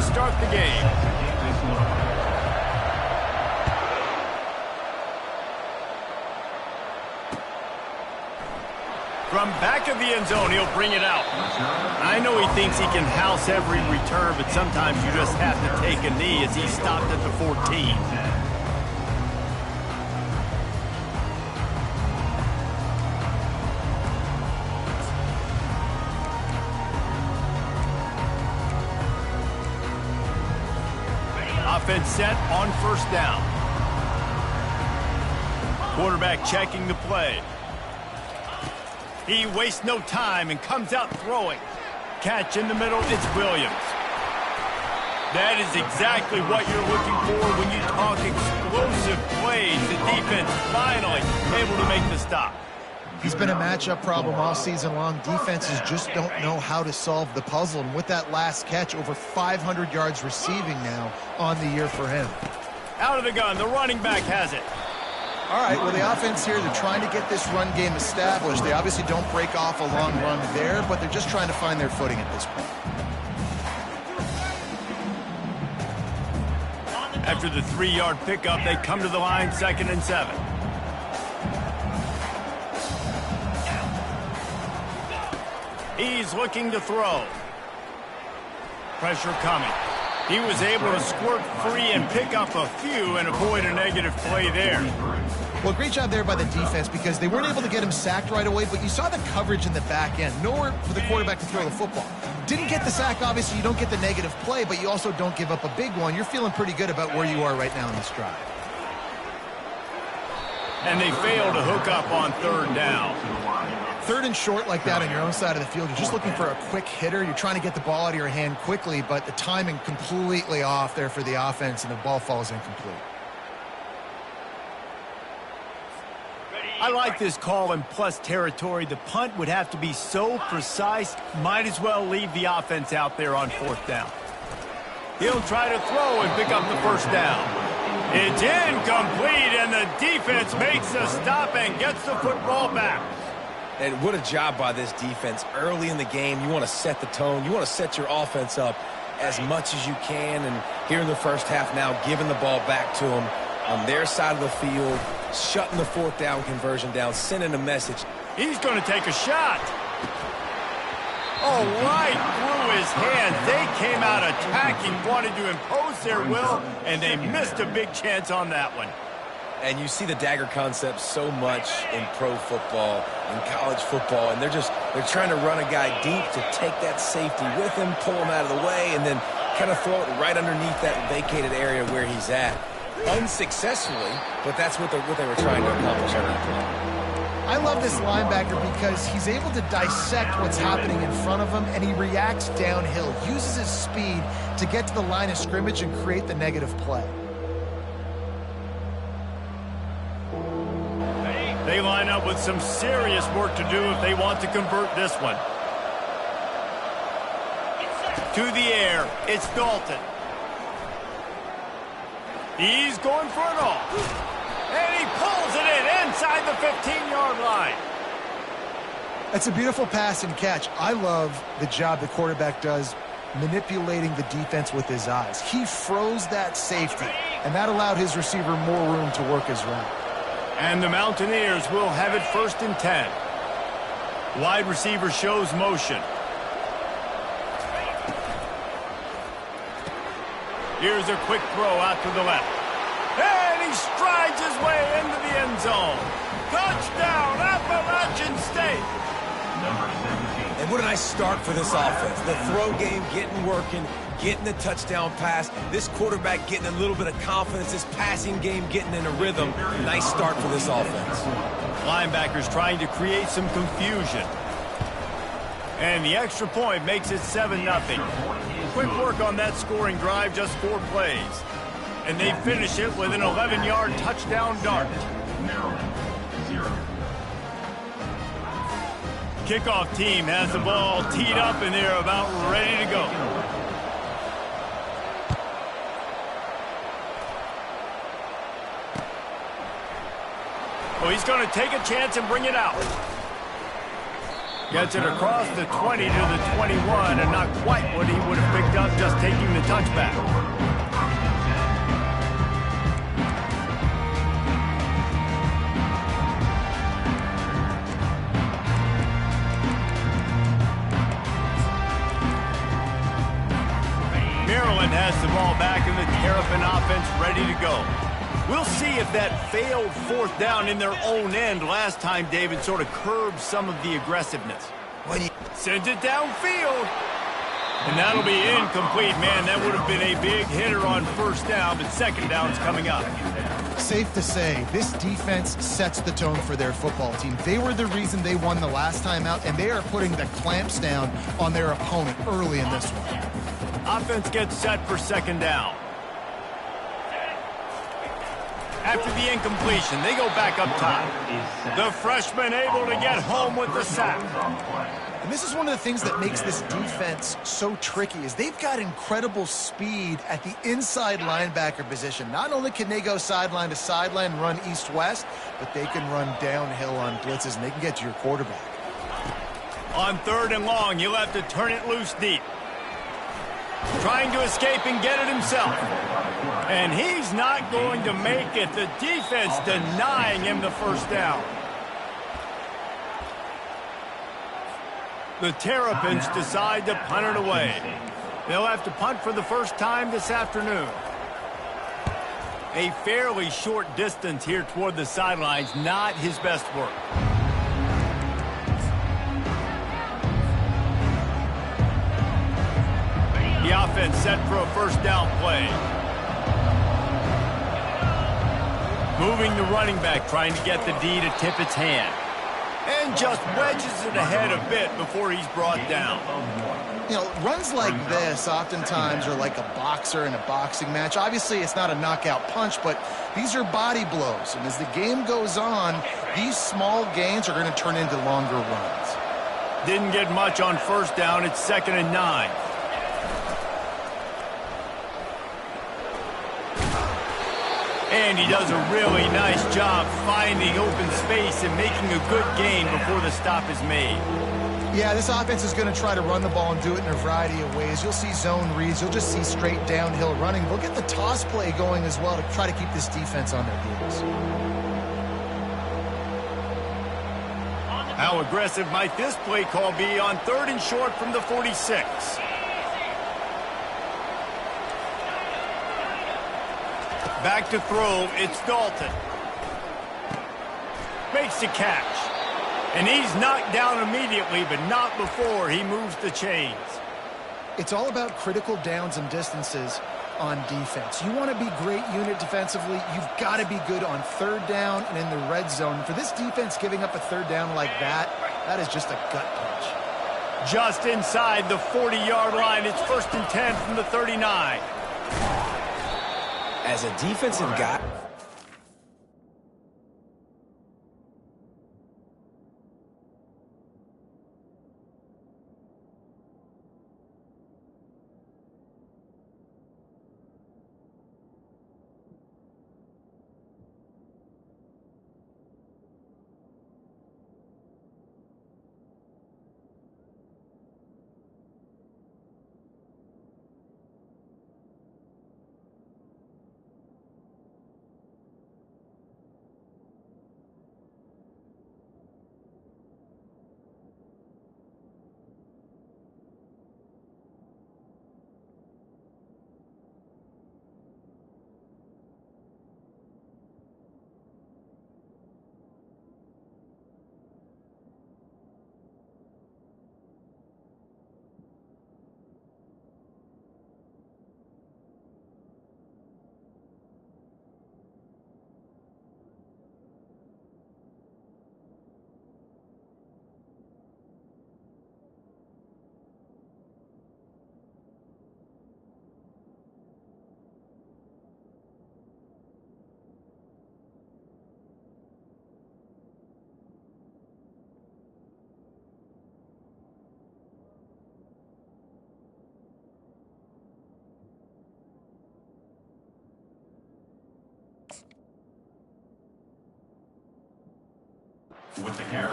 to start the game. From back of the end zone, he'll bring it out. I know he thinks he can house every return, but sometimes you just have to take a knee as he stopped at the 14. Offense set on first down. Quarterback checking the play. He wastes no time and comes out throwing. Catch in the middle, it's Williams. That is exactly what you're looking for when you talk explosive plays. The defense finally able to make the stop. He's been a matchup problem all season long. Defenses just don't know how to solve the puzzle. And with that last catch, over 500 yards receiving now on the year for him. Out of the gun, the running back has it. All right, well, the offense here, they're trying to get this run game established. They obviously don't break off a long run there, but they're just trying to find their footing at this point. After the 3-yard pickup, they come to the line, 2nd and 7. He's looking to throw. Pressure coming. He was able to squirt free and pick up a few and avoid a negative play there. Well, great job there by the defense because they weren't able to get him sacked right away, but you saw the coverage in the back end. Nowhere for the quarterback to throw the football. Didn't get the sack, obviously. You don't get the negative play, but you also don't give up a big one. You're feeling pretty good about where you are right now in this drive. And they fail to hook up on 3rd down. 3rd and short like that on your own side of the field. You're just looking for a quick hitter. You're trying to get the ball out of your hand quickly, but the timing completely off there for the offense, and the ball falls incomplete. I like this call in plus territory. The punt would have to be so precise, might as well leave the offense out there on 4th down. He'll try to throw and pick up the 1st down. It's incomplete, and the defense makes a stop and gets the football back. And what a job by this defense. Early in the game, you want to set the tone. You want to set your offense up as much as you can. And here in the first half now, giving the ball back to them on their side of the field, shutting the 4th down conversion down, sending a message. He's going to take a shot. Oh, right through his hands. They came out attacking, wanted to impose their will, and they missed a big chance on that one. And you see the dagger concept so much in pro football, in college football, and they're trying to run a guy deep to take that safety with him, pull him out of the way, and then kind of throw it right underneath that vacated area where he's at. Unsuccessfully, but that's what they were trying to accomplish on that play. I love this linebacker because he's able to dissect what's happening in front of him, and he reacts downhill, uses his speed to get to the line of scrimmage and create the negative play. They line up with some serious work to do if they want to convert this one. To the air, it's Dalton. He's going for it all. And he pulls it in inside the 15-yard line. That's a beautiful pass and catch. I love the job the quarterback does manipulating the defense with his eyes. He froze that safety, and that allowed his receiver more room to work his route. And the Mountaineers will have it 1st and 10. Wide receiver shows motion. Here's a quick throw out to the left. And he strides his way into the end zone. Touchdown, Appalachian State. And what a nice start for this offense. The throw game getting working, getting the touchdown pass. This quarterback getting a little bit of confidence. This passing game getting in a rhythm. Nice start for this offense. Linebackers trying to create some confusion. And the extra point makes it 7-0. Quick work on that scoring drive, just 4 plays. And they finish it with an 11-yard touchdown dart. Kickoff team has the ball teed up, and they're about ready to go. Well, he's going to take a chance and bring it out. Gets it across the 20 to the 21, and not quite what he would have picked up just taking the touchback. Maryland has the ball back and the Terrapin offense ready to go. We'll see if that failed fourth down in their own end last time, David, sort of curbed some of the aggressiveness. Sends it downfield. And that'll be incomplete, man. That would have been a big hitter on first down, but second down's coming up. Safe to say, this defense sets the tone for their football team. They were the reason they won the last time out, and they are putting the clamps down on their opponent early in this one. Offense gets set for second down. After the incompletion, they go back up top. The freshman able to get home with the sack. And this is one of the things that makes this defense so tricky is they've got incredible speed at the inside linebacker position. Not only can they go sideline to sideline, run east-west, but they can run downhill on blitzes, and they can get to your quarterback. On third and long, he'll have to turn it loose deep. Trying to escape and get it himself. And he's not going to make it. The defense denying him the first down. The Terrapins decide to punt it away. They'll have to punt for the first time this afternoon. A fairly short distance here toward the sidelines, not his best work. The offense set for a first down play. Moving the running back, trying to get the D to tip its hand. And just wedges it ahead a bit before he's brought down. You know, runs like this oftentimes are like a boxer in a boxing match. Obviously, it's not a knockout punch, but these are body blows. And as the game goes on, these small gains are going to turn into longer runs. Didn't get much on first down. It's 2nd and 9. And he does a really nice job finding open space and making a good gain before the stop is made. Yeah, this offense is going to try to run the ball and do it in a variety of ways. You'll see zone reads. You'll just see straight downhill running. They'll get the toss play going as well to try to keep this defense on their heels. How aggressive might this play call be on 3rd and short from the 46? Back to throw, it's Dalton. Makes the catch. And he's knocked down immediately, but not before he moves the chains. It's all about critical downs and distances on defense. You want to be great unit defensively, you've got to be good on 3rd down and in the red zone. For this defense giving up a 3rd down like that, that is just a gut punch. Just inside the 40-yard line, it's 1st and 10 from the 39. As a defensive guy,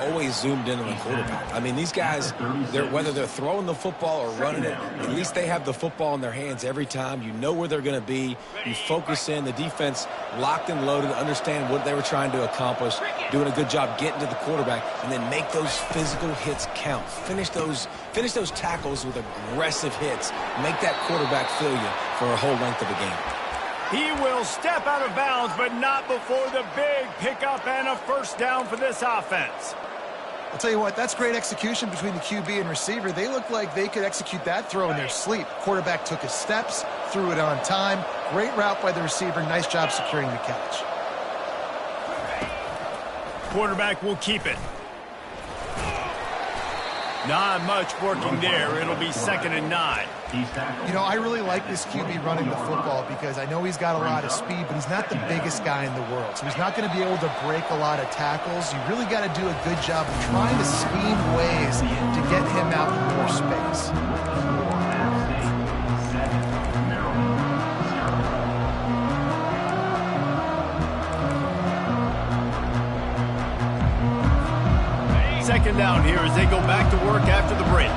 always zoomed in on the quarterback. I mean, these guys, whether they're throwing the football or running it, at least they have the football in their hands every time. You know where they're going to be. You focus in. The defense locked and loaded, understand what they were trying to accomplish, doing a good job getting to the quarterback, and then make those physical hits count. Finish those tackles with aggressive hits. Make that quarterback feel you for a whole length of a game. He will step out of bounds, but not before the big pickup and a first down for this offense. I'll tell you what, that's great execution between the QB and receiver. They look like they could execute that throw in their sleep. Quarterback took his steps, threw it on time. Great route by the receiver. Nice job securing the catch. Quarterback will keep it. Not much working there. It'll be 2nd and 9. You know, I really like this QB running the football because I know he's got a lot of speed, but he's not the biggest guy in the world. So he's not going to be able to break a lot of tackles. You really got to do a good job of trying to scheme ways to get him out in more space. Second down here as they go back to work after the break.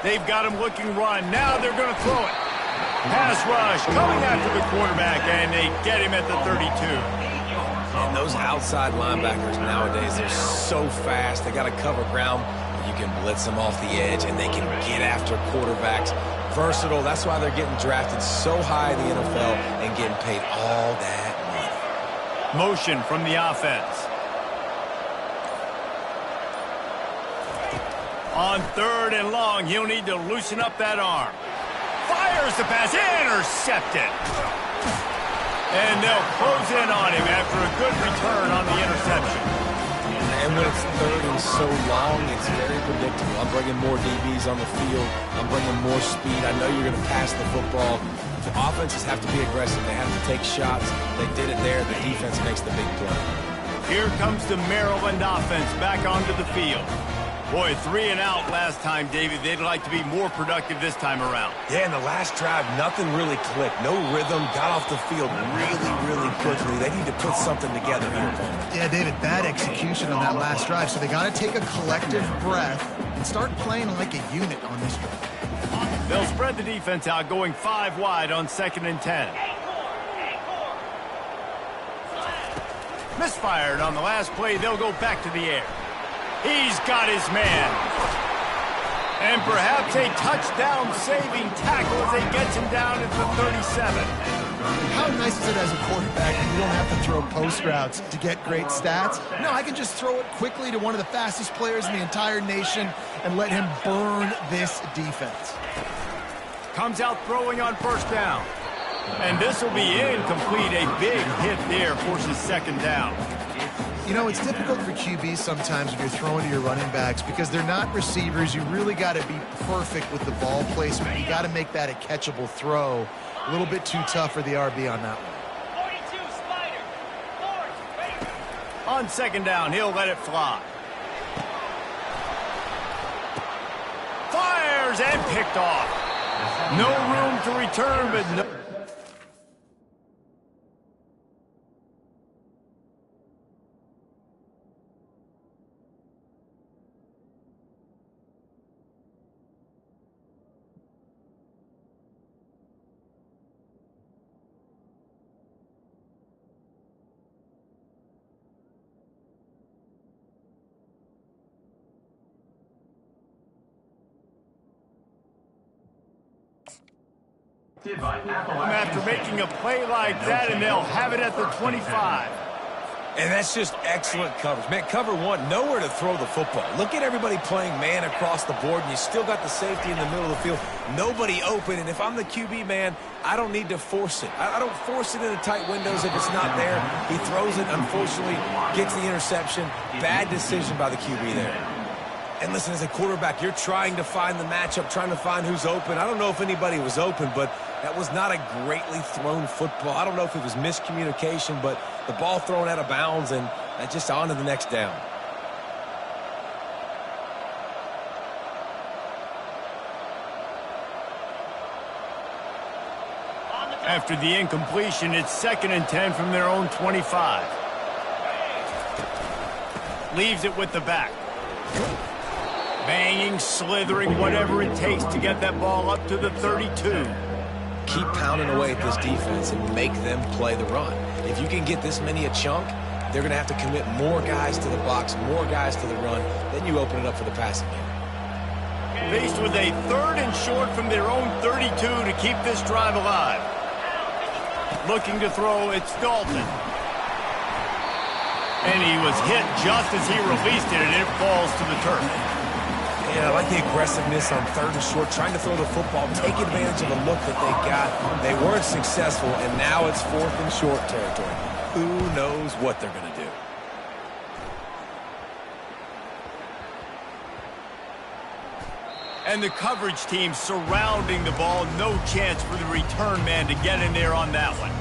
They've got him looking run. Now they're going to throw it. Pass rush coming after the quarterback, and they get him at the 32. And those outside linebackers nowadays, they're so fast. They got to cover ground. You can blitz them off the edge, and they can get after quarterbacks. Versatile. That's why they're getting drafted so high in the NFL and getting paid all that money. Motion from the offense. On 3rd and long, he'll need to loosen up that arm. Fires the pass. Intercepted. And they'll close in on him after a good return on the interception. And when it's 3rd and so long, it's very predictable. I'm bringing more DBs on the field. I'm bringing more speed. I know you're going to pass the football. The offenses have to be aggressive. They have to take shots. They did it there. The defense makes the big play. Here comes the Maryland offense back onto the field. Boy, 3 and out last time, David. They'd like to be more productive this time around. Yeah, in the last drive, nothing really clicked. No rhythm. Got off the field really quickly. They need to put something together here. Yeah, David, bad execution on that last drive. So they got to take a collective breath and start playing like a unit on this drive. They'll spread the defense out, going 5 wide on 2nd and 10. Misfired on the last play. They'll go back to the air. He's got his man. And perhaps a touchdown-saving tackle as he gets him down at the 37. How nice is it as a quarterback when you don't have to throw post routes to get great stats? No, I can just throw it quickly to one of the fastest players in the entire nation and let him burn this defense. Comes out throwing on 1st down. And this will be incomplete. A big hit there forces 2nd down. You know, it's difficult for QBs sometimes when you're throwing to your running backs because they're not receivers. You really got to be perfect with the ball placement. You got to make that a catchable throw. A little bit too tough for the RB on that one. On 2nd down, he'll let it fly. Fires and picked off. No room to return, but no. After making a play like that, and they'll have it at the 25. And that's just excellent coverage. Man, cover 1, nowhere to throw the football. Look at everybody playing man across the board, and you still got the safety in the middle of the field. Nobody open, and if I'm the QB, man, I don't need to force it. I don't force it into tight windows if it's not there. He throws it, unfortunately, gets the interception. Bad decision by the QB there. And listen, as a quarterback, you're trying to find the matchup, trying to find who's open. I don't know if anybody was open, but that was not a greatly thrown football. I don't know if it was miscommunication, but the ball thrown out of bounds and just on to the next down. After the incompletion, it's 2nd and 10 from their own 25. Leaves it with the back. Banging, slithering, whatever it takes to get that ball up to the 32. Keep pounding away at this defense and make them play the run. If you can get this many a chunk, they're going to have to commit more guys to the box, more guys to the run. Then you open it up for the passing game. Faced with a 3rd and short from their own 32 to keep this drive alive. Looking to throw, it's Dalton. And he was hit just as he released it, and it falls to the turf. Yeah, I like the aggressiveness on 3rd and short, trying to throw the football, take advantage of a look that they got. They weren't successful, and now it's 4th and short territory. Who knows what they're going to do? And the coverage team surrounding the ball. No chance for the return man to get in there on that one.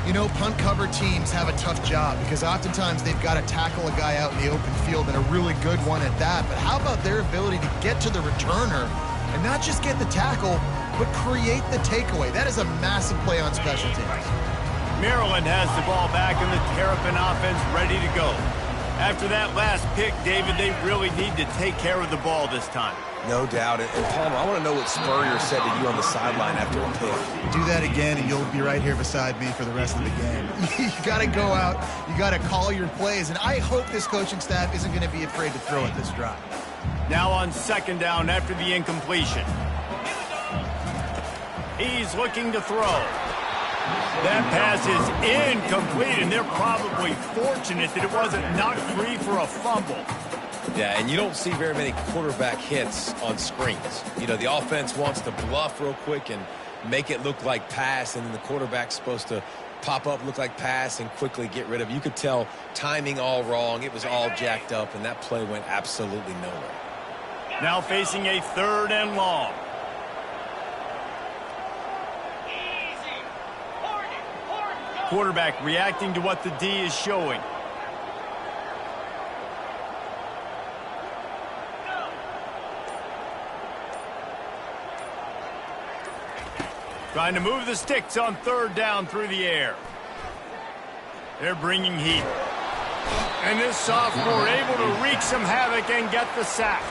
You know, punt cover teams have a tough job because oftentimes they've got to tackle a guy out in the open field, and a really good one at that. But how about their ability to get to the returner and not just get the tackle, but create the takeaway? That is a massive play on special teams. Maryland has the ball back and the Terrapin offense ready to go. After that last pick, David, they really need to take care of the ball this time. No doubt. And Palmer, I want to know what Spurrier said to you on the sideline after a pick. Do that again, and you'll be right here beside me for the rest of the game. You got to go out. You got to call your plays, and I hope this coaching staff isn't going to be afraid to throw at this drive. Now on 2nd down after the incompletion. He's looking to throw. That pass is incomplete, and they're probably fortunate that it wasn't knocked free for a fumble. Yeah, and you don't see very many quarterback hits on screens. You know, the offense wants to bluff real quick and make it look like pass, and then the quarterback's supposed to pop up, look like pass, and quickly get rid of it. You could tell timing all wrong. It was all jacked up, and that play went absolutely nowhere. Now facing a 3rd and long. Quarterback reacting to what the D is showing. Trying to move the sticks on 3rd down through the air. They're bringing heat. And this sophomore able to wreak some havoc and get the sack.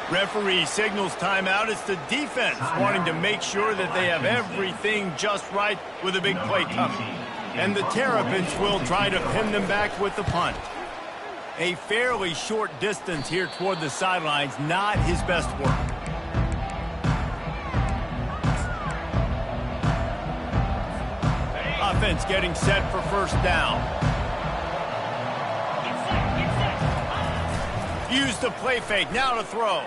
Referee signals timeout. It's the defense wanting to make sure that they have everything just right with a big play coming. And the Terrapins will try to pin them back with the punt. A fairly short distance here toward the sidelines, not his best work. Offense getting set for 1st down. Use the play fake, now to throw.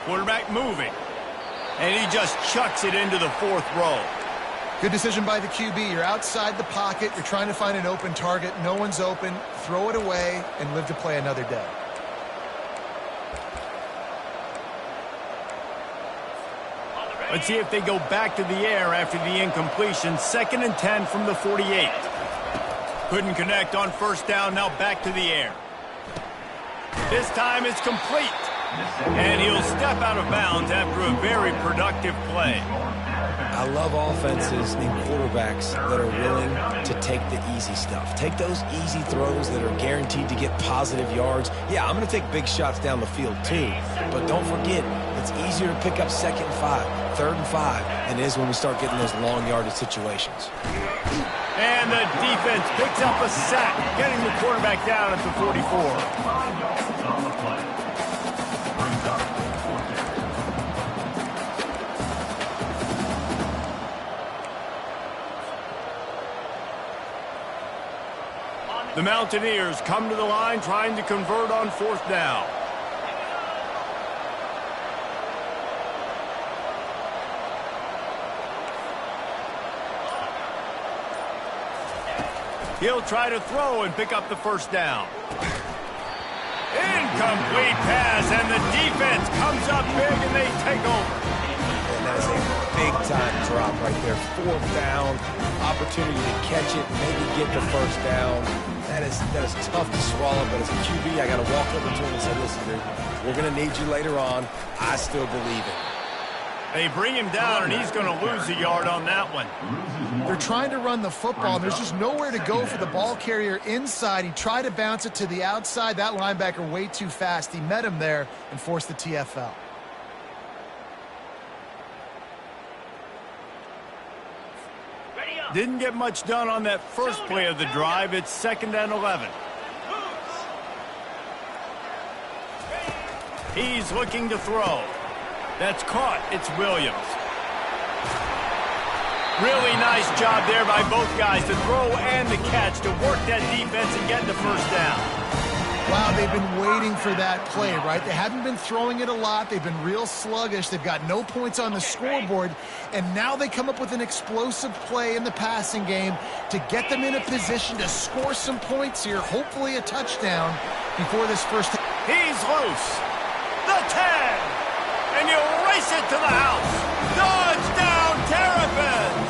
Quarterback moving. And he just chucks it into the 4th row. Good decision by the QB. You're outside the pocket. You're trying to find an open target. No one's open. Throw it away and live to play another day. Let's see if they go back to the air after the incompletion. 2nd and 10 from the 48. Couldn't connect on 1st down. Now back to the air. This time it's complete. And he'll step out of bounds after a very productive play. I love offenses and quarterbacks that are willing to take the easy stuff. Take those easy throws that are guaranteed to get positive yards. Yeah, I'm going to take big shots down the field too, but don't forget, it's easier to pick up 2nd and 5, 3rd and 5 than it is when we start getting those long yardage situations. And the defense picks up a sack, getting the quarterback down at the 44. The Mountaineers come to the line trying to convert on 4th down. He'll try to throw and pick up the 1st down. Incomplete pass, and the defense comes up big, and they take over. And that is a big-time drop right there. 4th down, opportunity to catch it, maybe get the 1st down. That is tough to swallow, but as a QB, I got to walk over to him and say, listen, dude, we're going to need you later on. I still believe it. They bring him down, and he's going to lose a yard on that one. They're trying to run the football, and there's just nowhere to go for the ball carrier inside. He tried to bounce it to the outside. That linebacker way too fast. He met him there and forced the TFL. Didn't get much done on that first play of the drive. It's 2nd and 11. He's looking to throw. That's caught. It's Williams. Really nice job there by both guys to throw and the catch to work that defense and get the first down. Wow, they've been waiting for that play, right? They haven't been throwing it a lot. They've been real sluggish. They've got no points on the scoreboard. And now they come up with an explosive play in the passing game to get them in a position to score some points here, hopefully a touchdown before this first. He's loose. The 10. And you'll race it to the house. Dodge down, Terrapins.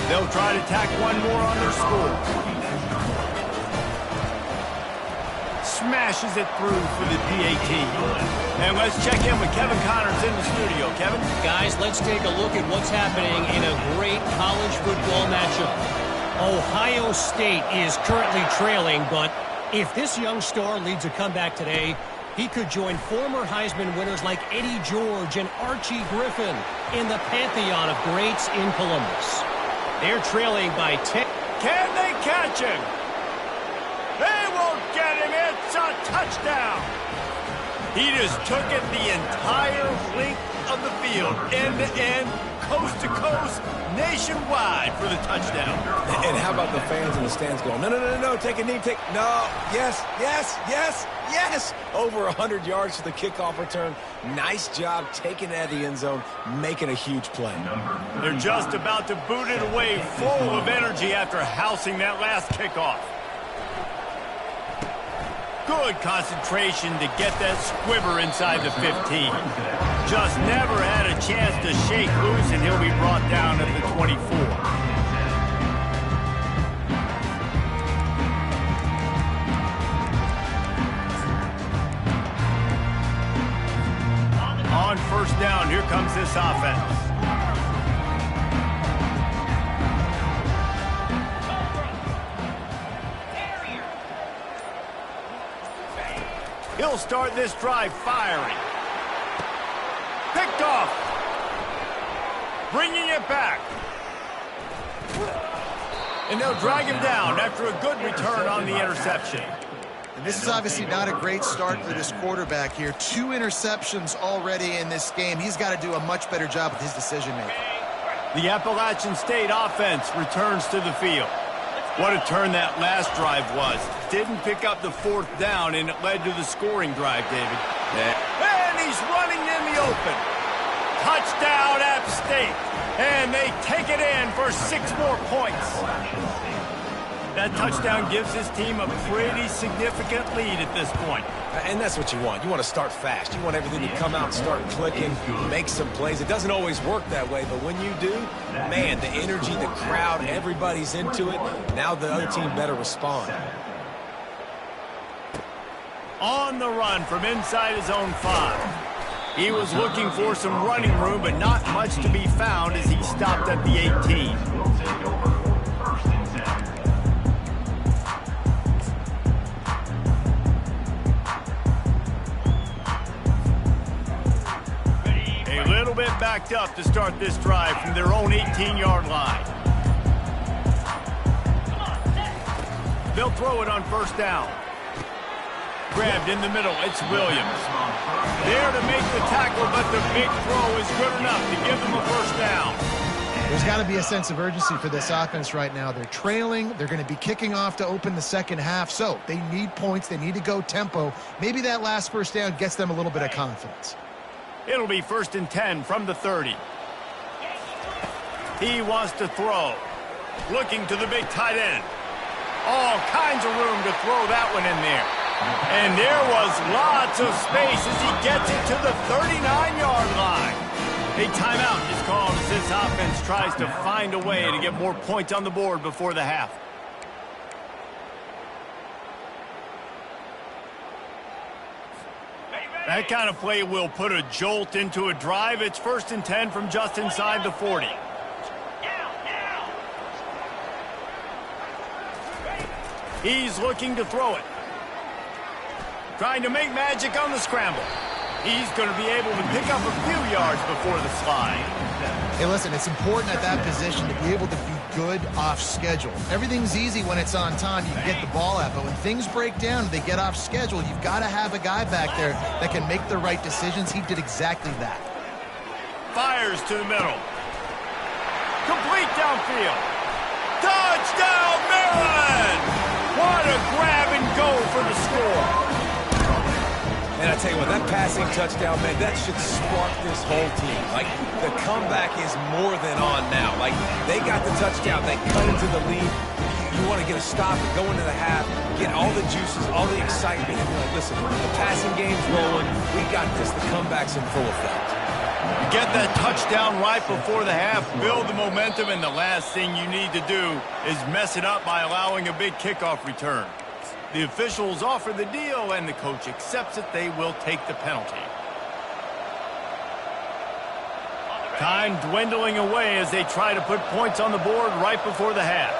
They'll try to tack one more on their score. Smashes it through for the PAT. And let's check in with Kevin Connors in the studio. Kevin? Guys, let's take a look at what's happening in a great college football matchup. Ohio State is currently trailing, but if this young star leads a comeback today, he could join former Heisman winners like Eddie George and Archie Griffin in the pantheon of greats in Columbus. They're trailing by 10. Can they catch him? They won't get him. It's a touchdown. He just took it the entire length of the field, end to end, coast to coast, nationwide for the touchdown. And how about the fans in the stands going, no, no, no, no, take a knee, no, yes, yes, yes, yes. Over 100 yards to the kickoff return. Nice job taking it out of the end zone, making a huge play. They're just about to boot it away, full of energy after housing that last kickoff. Good concentration to get that squibber inside the 15. Just never had a chance to shake loose, and he'll be brought down at the 24. On first down, here comes this offense. He'll start this drive firing. Picked off. Bringing it back. And they'll drag him down after a good return on the interception. And this is obviously not a great start for this quarterback here. 2 interceptions already in this game. He's got to do a much better job with his decision-making. The Appalachian State offense returns to the field. What a turn that last drive was. Didn't pick up the 4th down, and it led to the scoring drive, David. And he's running in the open. Touchdown, App State. And they take it in for 6 more points. That touchdown gives his team a pretty significant lead at this point. And that's what you want. You want to start fast. You want everything to come out and start clicking, make some plays. It doesn't always work that way, but when you do, man, the energy, the crowd, everybody's into it. Now the other team better respond. On the run from inside his own 5. He was looking for some running room, but not much to be found as he stopped at the 18. A little bit backed up to start this drive from their own 18-yard line. They'll throw it on first down. Grabbed in the middle, it's Williams. There to make the tackle, but the big throw is good enough to give them a first down. There's got to be a sense of urgency for this offense right now. They're trailing. They're going to be kicking off to open the second half, so they need points. They need to go tempo. Maybe that last first down gets them a little bit of confidence. It'll be 1st and 10 from the 30. He wants to throw. Looking to the big tight end. All kinds of room to throw that one in there. And there was lots of space as he gets it to the 39-yard line. A timeout is called as this offense tries to find a way to get more points on the board before the half. That kind of play will put a jolt into a drive. It's 1st and 10 from just inside the 40. He's looking to throw it. Trying to make magic on the scramble. He's going to be able to pick up a few yards before the slide. Hey, listen, it's important at that position to be able to be good off schedule. Everything's easy when it's on time. You can get the ball out, but when things break down, they get off schedule. You've got to have a guy back there that can make the right decisions. He did exactly that. Fires to the middle. Complete downfield. Touchdown, Maryland! What a grab and go for the score. And I tell you what, that passing touchdown, man, that should spark this whole team. Like, the comeback is more than on now. Like, they got the touchdown. They cut into the lead. You want to get a stop and go into the half, get all the juices, all the excitement. And you're like, listen, the passing game's rolling. We got this. The comeback's in full effect. You get that touchdown right before the half, build the momentum, and the last thing you need to do is mess it up by allowing a big kickoff return. The officials offer the deal, and the coach accepts it. They will take the penalty. Time dwindling away as they try to put points on the board right before the half.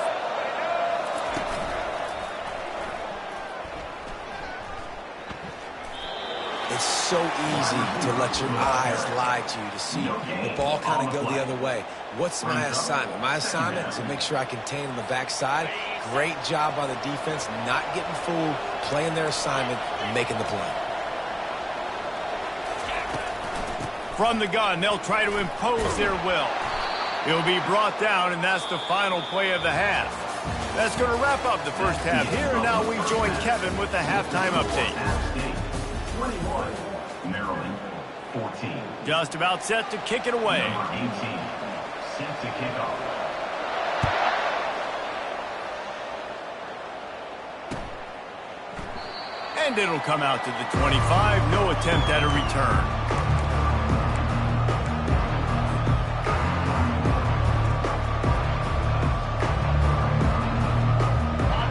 It's so easy to let your eyes lie to you, to see the ball kind of go the other way. What's my assignment? My assignment is to make sure I contain on the backside. Great job by the defense, not getting fooled, playing their assignment, and making the play. From the gun, they'll try to impose their will. He'll be brought down, and that's the final play of the half. That's going to wrap up the first half here, and now we join Kevin with the halftime update. 21, Maryland, 14. Just about set to kick it away. Number 18, set to kick off. And it'll come out to the 25. No attempt at a return.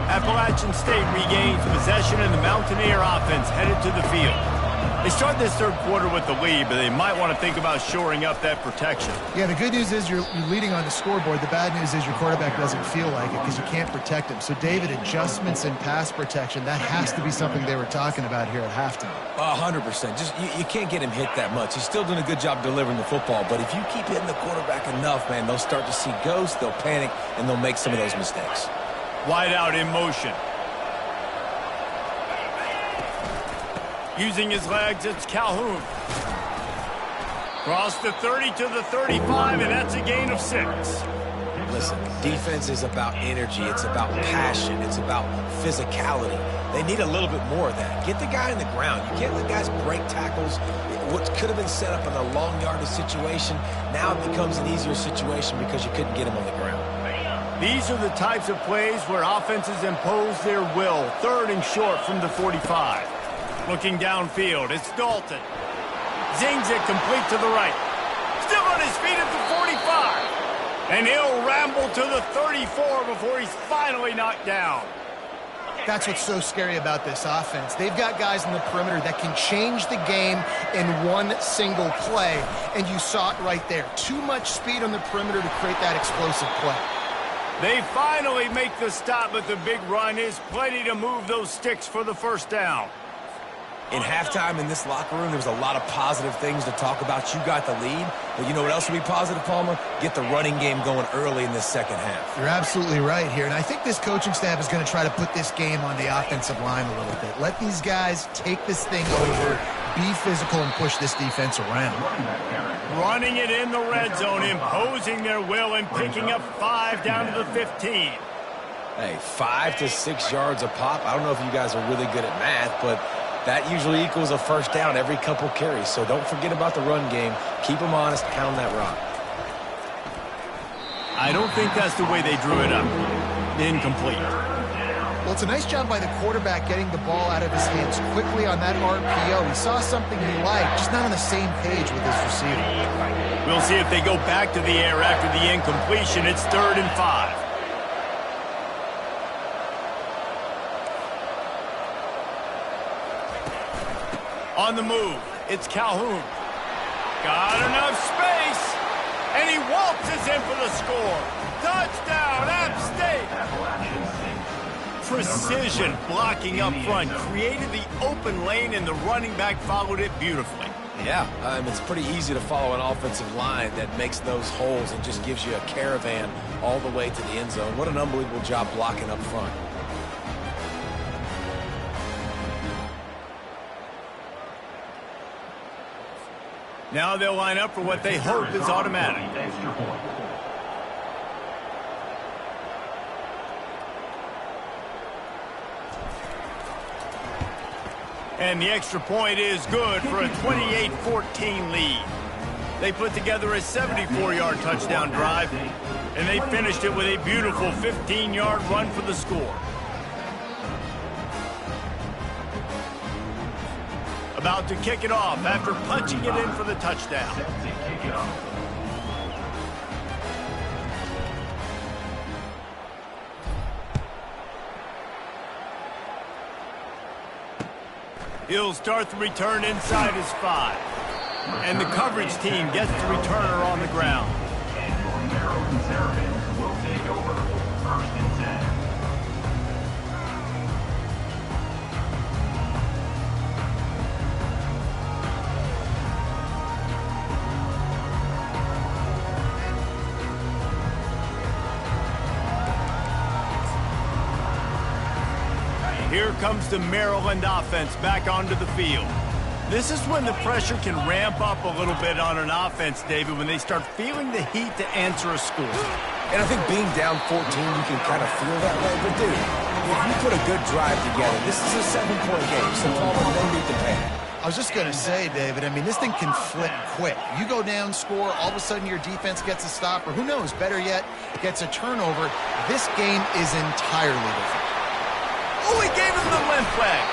Appalachian State regains possession, and the Mountaineer offense headed to the field. They start this third quarter with the lead, but they might want to think about shoring up that protection. Yeah, the good news is you're leading on the scoreboard. The bad news is your quarterback doesn't feel like it because you can't protect him. So, David, adjustments in pass protection, that has to be something they were talking about here at halftime. 100%. Just you can't get him hit that much. He's still doing a good job delivering the football, but if you keep hitting the quarterback enough, man, they'll start to see ghosts, they'll panic, and they'll make some of those mistakes. Wide out in motion. Using his legs, it's Calhoun. Cross the 30 to the 35, and that's a gain of 6. Listen, defense is about energy. It's about passion. It's about physicality. They need a little bit more of that. Get the guy in the ground. You can't let guys break tackles. What could have been set up in a long yardage situation, now it becomes an easier situation because you couldn't get him on the ground. These are the types of plays where offenses impose their will. 3rd and short from the 45. Looking downfield, it's Dalton. Zings it complete to the right. Still on his feet at the 45. And he'll ramble to the 34 before he's finally knocked down. That's what's so scary about this offense. They've got guys in the perimeter that can change the game in one single play. And you saw it right there. Too much speed on the perimeter to create that explosive play. They finally make the stop, but the big run is plenty to move those sticks for the first down. In halftime in this locker room, there was a lot of positive things to talk about. You got the lead, but you know what else will be positive, Palmer? Get the running game going early in this second half. You're absolutely right here, and I think this coaching staff is going to try to put this game on the offensive line a little bit. Let these guys take this thing over, be physical, and push this defense around. Running it in the red zone, imposing their will and picking up 5 down to the 15. Hey, 5 to 6 yards a pop. I don't know if you guys are really good at math, but that usually equals a first down every couple carries. So don't forget about the run game. Keep them honest, pound that rock. I don't think that's the way they drew it up. Incomplete. Well, it's a nice job by the quarterback getting the ball out of his hands quickly on that RPO. He saw something he liked, just not on the same page with his receiver. We'll see if they go back to the air after the incompletion. It's 3rd and 5. On the move, it's Calhoun. Got enough space, and he waltzes in for the score. Touchdown, App State! Precision blocking up front created the open lane, and the running back followed it beautifully. Yeah, it's pretty easy to follow an offensive line that makes those holes and just gives you a caravan all the way to the end zone. What an unbelievable job blocking up front. Now they'll line up for what they hope is automatic. And the extra point is good for a 28-14 lead. They put together a 74-yard touchdown drive, and they finished it with a beautiful 15-yard run for the score. About to kick it off after punching it in for the touchdown. He'll start the return inside his 5. And the coverage team gets the returner on the ground. And Maryland Terrapins will take over 1st and 10. Here comes the Maryland offense back onto the field. This is when the pressure can ramp up a little bit on an offense, David, when they start feeling the heat to answer a score. And I think being down 14, you can kind of feel that way. But, dude, if you put a good drive together, this is a 7-point game, so Paul, no need to panic. I was just going to say, David, I mean, this thing can flip quick. You go down, score, all of a sudden your defense gets a stop, or who knows, better yet, gets a turnover. This game is entirely different. Oh, he gave him the limp leg.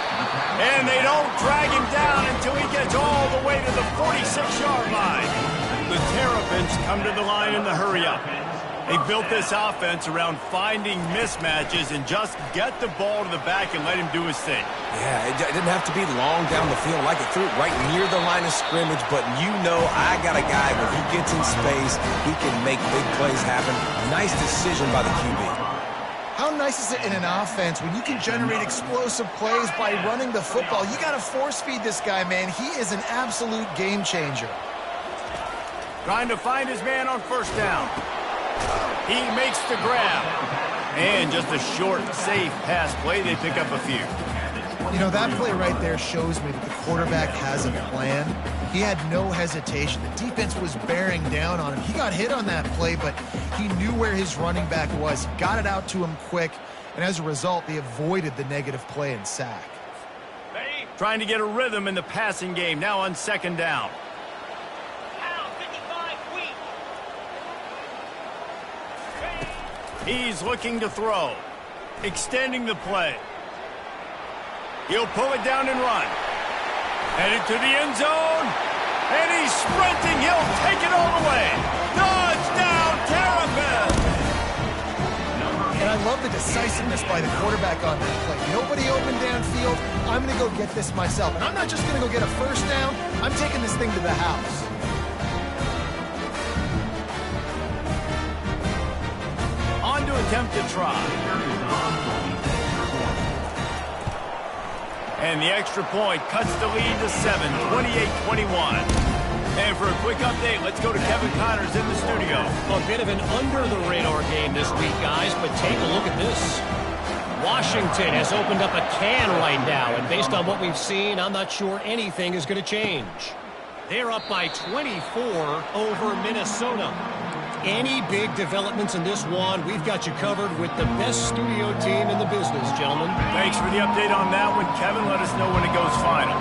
And they don't drag him down until he gets all the way to the 46-yard line. The Terrapins come to the line in the hurry-up. They built this offense around finding mismatches and just get the ball to the back and let him do his thing. Yeah, it didn't have to be long down the field. Like it threw it right near the line of scrimmage, but you know I got a guy when he gets in space, he can make big plays happen. Nice decision by the QB. How nice is it in an offense when you can generate explosive plays by running the football? You got to force feed this guy, man. He is an absolute game changer. Trying to find his man on first down. He makes the grab. And just a short, safe pass play. They pick up a few. You know, that play right there shows me that the quarterback has a plan. He had no hesitation. The defense was bearing down on him. He got hit on that play, but he knew where his running back was. He got it out to him quick, and as a result, they avoided the negative play and sack. Trying to get a rhythm in the passing game, now on second down. He's looking to throw, extending the play. He'll pull it down and run. Headed to the end zone. And he's sprinting. He'll take it all the way. Touchdown, Terrapins! And I love the decisiveness by the quarterback on that play. Nobody open downfield. I'm going to go get this myself. And I'm not just going to go get a first down. I'm taking this thing to the house. On to attempt to try. And the extra point cuts the lead to 7, 28-21. And for a quick update, let's go to Kevin Connors in the studio. A bit of an under-the-radar game this week, guys, but take a look at this. Washington has opened up a can right now, and based on what we've seen, I'm not sure anything is going to change. They're up by 24 over Minnesota. Any big developments in this one, we've got you covered with the best studio team in the business, gentlemen. Thanks for the update on that one, Kevin. Let us know when it goes final.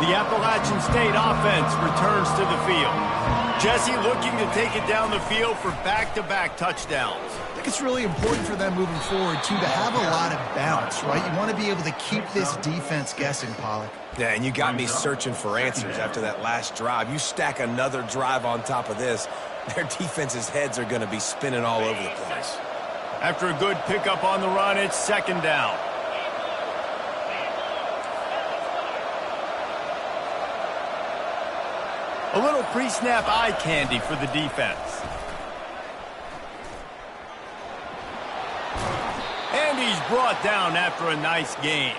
The Appalachian State offense returns to the field. Jesse looking to take it down the field for back-to-back touchdowns. I think it's really important for them moving forward, too, to have a lot of bounce, right? You want to be able to keep this defense guessing, Pollock. Yeah, and you got me searching for answers after that last drive. You stack another drive on top of this, their defense's heads are going to be spinning all over the place. After a good pickup on the run, it's second down. A little pre-snap eye candy for the defense. And he's brought down after a nice gain.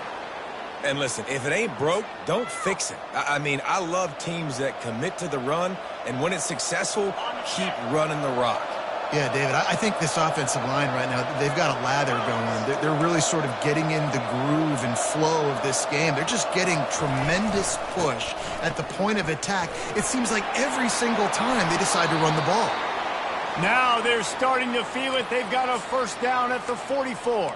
And listen, if it ain't broke, don't fix it. I mean, I love teams that commit to the run, and when it's successful, keep running the rock. Yeah, David, I think this offensive line right now, they've got a lather going. They're really sort of getting in the groove and flow of this game. They're just getting tremendous push at the point of attack. It seems like every single time they decide to run the ball. Now they're starting to feel it. They've got a first down at the 44.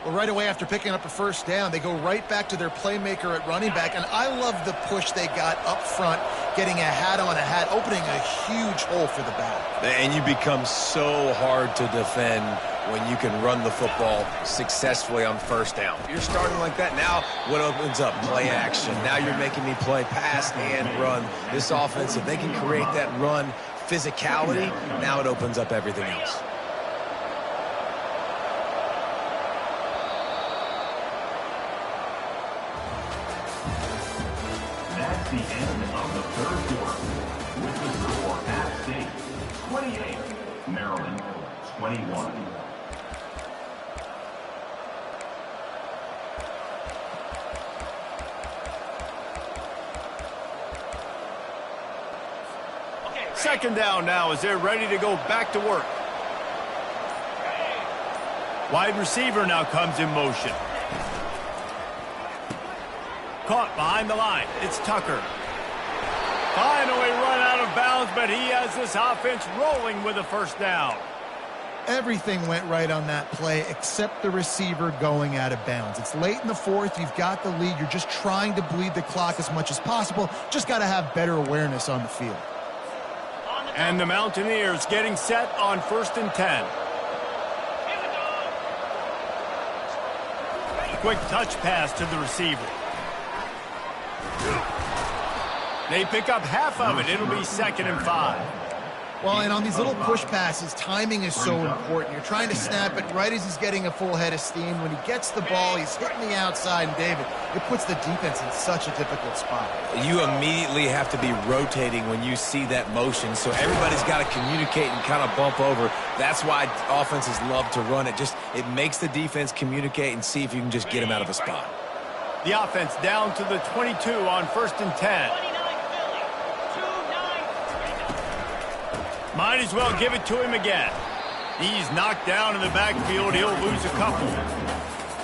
Well, right away after picking up a first down, they go right back to their playmaker at running back, and I love the push they got up front, getting a hat on a hat, opening a huge hole for the back. And you become so hard to defend when you can run the football successfully on first down. If you're starting like that, now what opens up? Play action. Now you're making me play pass and run. This offense, if they can create that run physicality, now it opens up everything else. That's the end of the third quarter. With the score, App State 28, Maryland 21. Second down now as they're ready to go back to work. Wide receiver now comes in motion. Caught behind the line. It's Tucker. Finally run out of bounds, but he has this offense rolling with a first down. Everything went right on that play except the receiver going out of bounds. It's late in the fourth. You've got the lead. You're just trying to bleed the clock as much as possible. Just got to have better awareness on the field. And the Mountaineers getting set on 1st and 10. Quick touch pass to the receiver. They pick up half of it. It'll be 2nd and 5. Well, and on these little push passes, timing is so important. You're trying to snap it right as he's getting a full head of steam. When he gets the ball, he's hitting the outside, and David, it puts the defense in such a difficult spot. You immediately have to be rotating when you see that motion, so everybody's got to communicate and kind of bump over. That's why offenses love to run it. It makes the defense communicate and see if you can just get him out of a spot. The offense down to the 22 on 1st and 10. Might as well give it to him again. He's knocked down in the backfield. He'll lose a couple.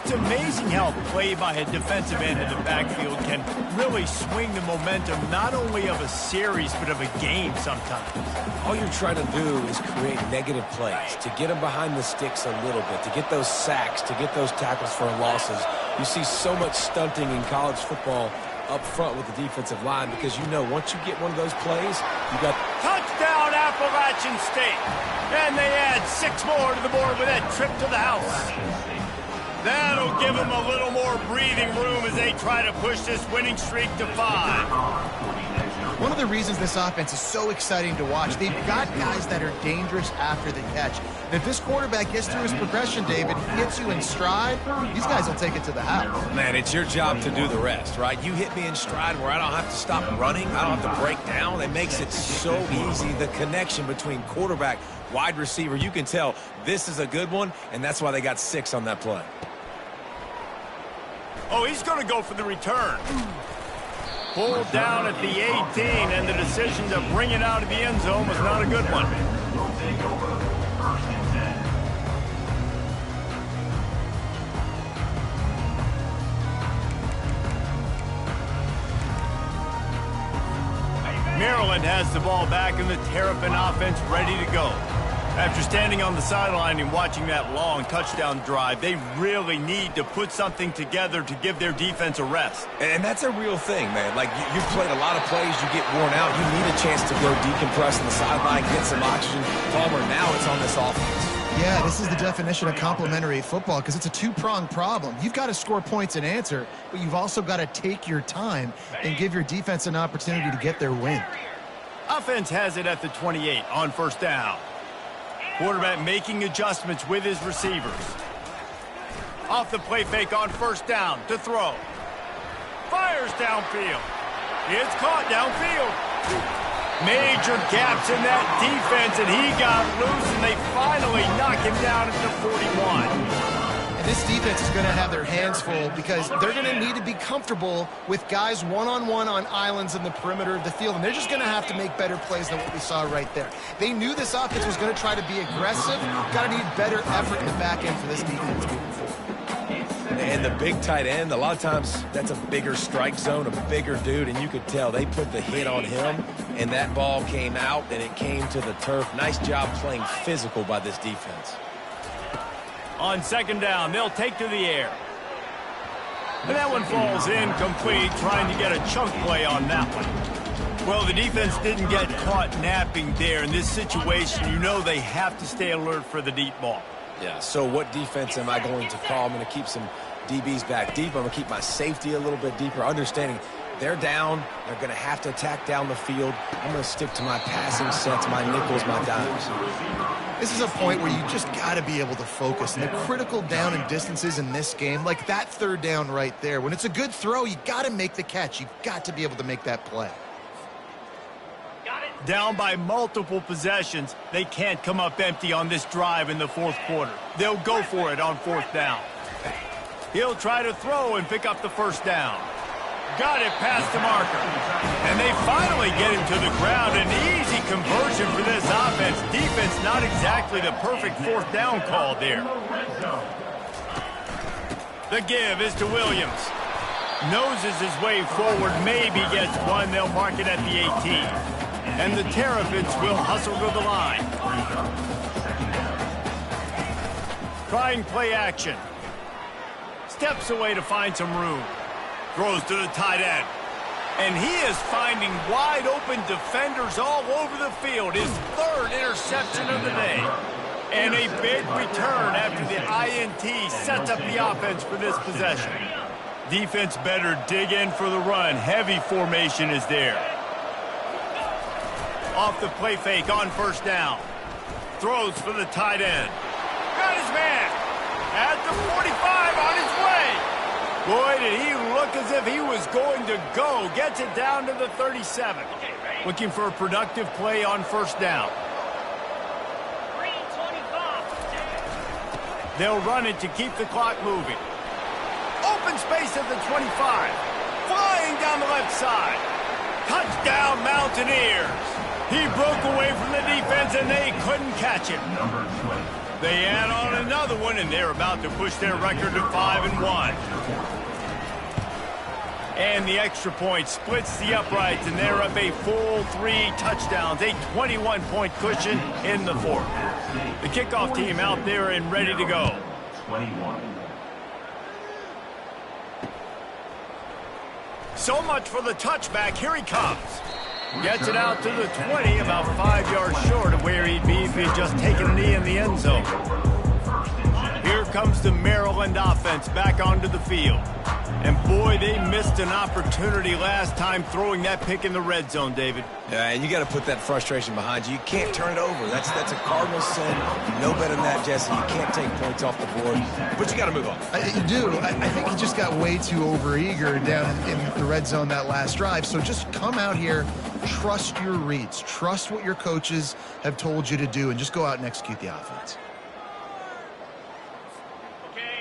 It's amazing how play by a defensive end in the backfield can really swing the momentum not only of a series but of a game sometimes. All you're trying to do is create negative plays, to get them behind the sticks a little bit, to get those sacks, to get those tackles for losses. You see so much stunting in college football up front with the defensive line because you know once you get one of those plays, you got touchdown Appalachian State. And they add 6 more to the board with that trip to the house. That'll give them a little more breathing room as they try to push this winning streak to 5. One of the reasons this offense is so exciting to watch, they've got guys that are dangerous after the catch. And if this quarterback gets through his progression, David, he hits you in stride, these guys will take it to the house. Man, it's your job to do the rest, right? You hit me in stride where I don't have to stop running. I don't have to break down. It makes it so easy. The connection between quarterback, wide receiver, you can tell this is a good one, and that's why they got 6 on that play. Oh, he's going to go for the return. Pulled down at the 18, and the decision to bring it out of the end zone was not a good one. Will take over 1st and 10. Maryland has the ball back, and the Terrapin offense ready to go. After standing on the sideline and watching that long touchdown drive, they really need to put something together to give their defense a rest. And that's a real thing, man. Like, you've played a lot of plays, you get worn out. You need a chance to go decompress on the sideline, get some oxygen. Palmer, now it's on this offense. Yeah, this is the definition of complementary football because it's a two-pronged problem. You've got to score points and answer, but you've also got to take your time and give your defense an opportunity to get their win. Offense has it at the 28 on 1st down. Quarterback making adjustments with his receivers. Off the play fake on 1st down to throw. Fires downfield. It's caught downfield. Major gaps in that defense, and he got loose, and they finally knock him down at the 41. And this defense is going to have their hands full because they're going to need to be comfortable with guys one-on-one on islands in the perimeter of the field, and they're just going to have to make better plays than what we saw right there. They knew this offense was going to try to be aggressive. Got to need better effort in the back end for this defense moving forward. And the big tight end, a lot of times that's a bigger strike zone, a bigger dude, and you could tell they put the hit on him, and that ball came out, and it came to the turf. Nice job playing physical by this defense. On second down, they'll take to the air. And that one falls incomplete, trying to get a chunk play on that one. Well, the defense didn't get caught napping there. In this situation, you know they have to stay alert for the deep ball. Yeah, so what defense am I going to call? I'm going to keep some DBs back deep. I'm going to keep my safety a little bit deeper, understanding they're down. They're going to have to attack down the field. I'm going to stick to my passing sets, my nickels, my dimes. This is a point where you just got to be able to focus. And the critical down and distances in this game, like that third down right there, when it's a good throw, you got to make the catch. You've got to be able to make that play. Down by multiple possessions, they can't come up empty on this drive in the fourth quarter. They'll go for it on fourth down. He'll try to throw and pick up the first down. Got it past the marker. And they finally get him to the ground. An easy conversion for this offense. Defense not exactly the perfect fourth down call there. The give is to Williams. Noses his way forward, maybe gets one. They'll mark it at the 18. And the Terrapins will hustle to the line. Trying play action. Steps away to find some room. Throws to the tight end. And he is finding wide open defenders all over the field. His third interception of the day. And a big return after the INT sets up the offense for this possession. Defense better dig in for the run. Heavy formation is there. Off the play fake on first down. Throws for the tight end. Got his man. At the 45 on his way. Boy, did he look as if he was going to go. Gets it down to the 37. Looking for a productive play on first down. They'll run it to keep the clock moving. Open space at the 25. Flying down the left side. Touchdown, Mountaineers. He broke away from the defense, and they couldn't catch him. They add on another one, and they're about to push their record to 5-1. And the extra point splits the uprights, and they're up a full 3 touchdowns, a 21-point cushion in the fourth. The kickoff team out there and ready to go. 21. So much for the touchback. Here he comes. Gets it out to the 20, about 5 yards short of where he'd be if he had just taken a knee in the end zone. Here comes the Maryland offense back onto the field. And boy, they missed an opportunity last time throwing that pick in the red zone, David. Yeah, and you got to put that frustration behind you. You can't turn it over. That's a cardinal sin. You know better than that, Jesse. You can't take points off the board, but you got to move on. You do. I think he just got way too overeager down in the red zone that last drive. So just come out here, trust your reads, trust what your coaches have told you to do, and just go out and execute the offense.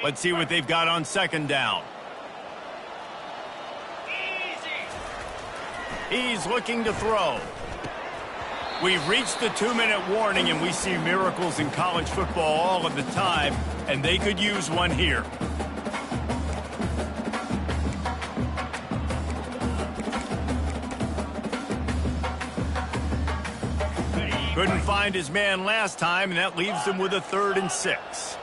Let's see what they've got on second down. He's looking to throw. We've reached the 2-minute warning, and we see miracles in college football all of the time, and they could use one here. Couldn't find his man last time, and that leaves him with a 3rd and 6.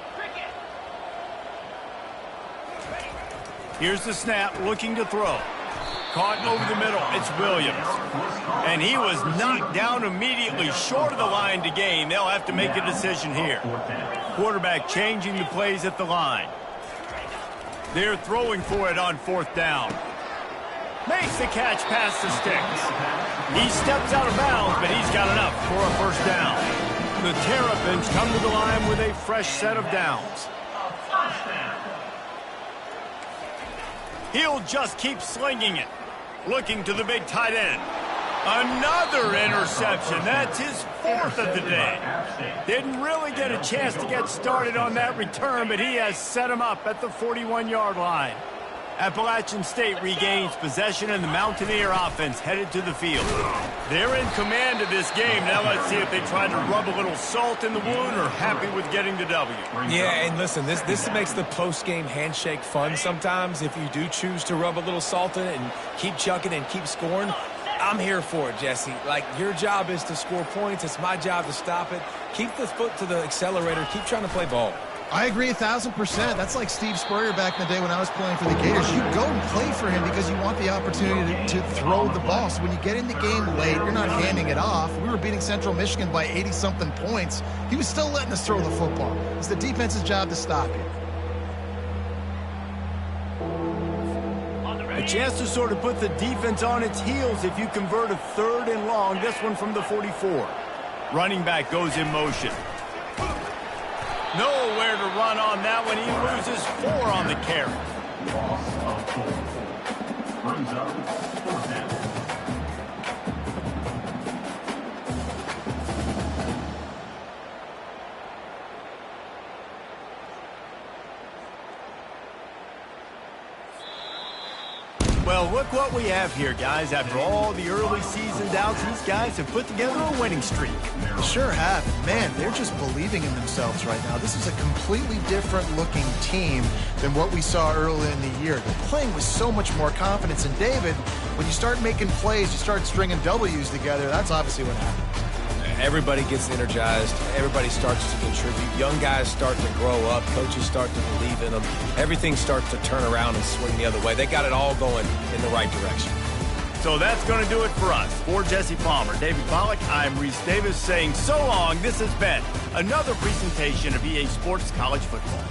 Here's the snap, looking to throw. Caught over the middle, it's Williams. And he was knocked down immediately short of the line to gain. They'll have to make a decision here. Quarterback changing the plays at the line. They're throwing for it on 4th down. Makes the catch past the sticks. He steps out of bounds, but he's got enough for a first down. The Terrapins come to the line with a fresh set of downs. He'll just keep slinging it. Looking to the big tight end. Another interception. That's his fourth of the day. Didn't really get a chance to get started on that return, but he has set him up at the 41-yard line. Appalachian State regains possession, and the Mountaineer offense headed to the field. They're in command of this game. Now let's see if they try to rub a little salt in the wound or happy with getting the W. Yeah, and listen, this makes the post-game handshake fun sometimes. If you do choose to rub a little salt in it and keep chucking and keep scoring, I'm here for it, Jesse. Like, your job is to score points. It's my job to stop it. Keep the foot to the accelerator. Keep trying to play ball. I agree 1,000%. That's like Steve Spurrier back in the day when I was playing for the Gators. You go and play for him because you want the opportunity to throw the ball. So when you get in the game late, you're not handing it off. We were beating Central Michigan by 80-something points. He was still letting us throw the football. It's the defense's job to stop it. A chance to sort of put the defense on its heels if you convert a 3rd and long. This one from the 44. Running back goes in motion. Nowhere to run on that one. He loses 4 on the carry. Loss of 4. Brings up 4th down. Well, look what we have here, guys. After all the early season doubts, these guys have put together a winning streak. They sure have. Man, they're just believing in themselves right now. This is a completely different looking team than what we saw early in the year. They're playing with so much more confidence. And David, when you start making plays, you start stringing W's together, that's obviously what happens. Everybody gets energized. Everybody starts to contribute. Young guys start to grow up. Coaches start to believe in them. Everything starts to turn around and swing the other way. They got it all going in the right direction. So that's going to do it for us. For Jesse Palmer, David Pollack, I'm Reese Davis saying so long. This has been another presentation of EA Sports College Football.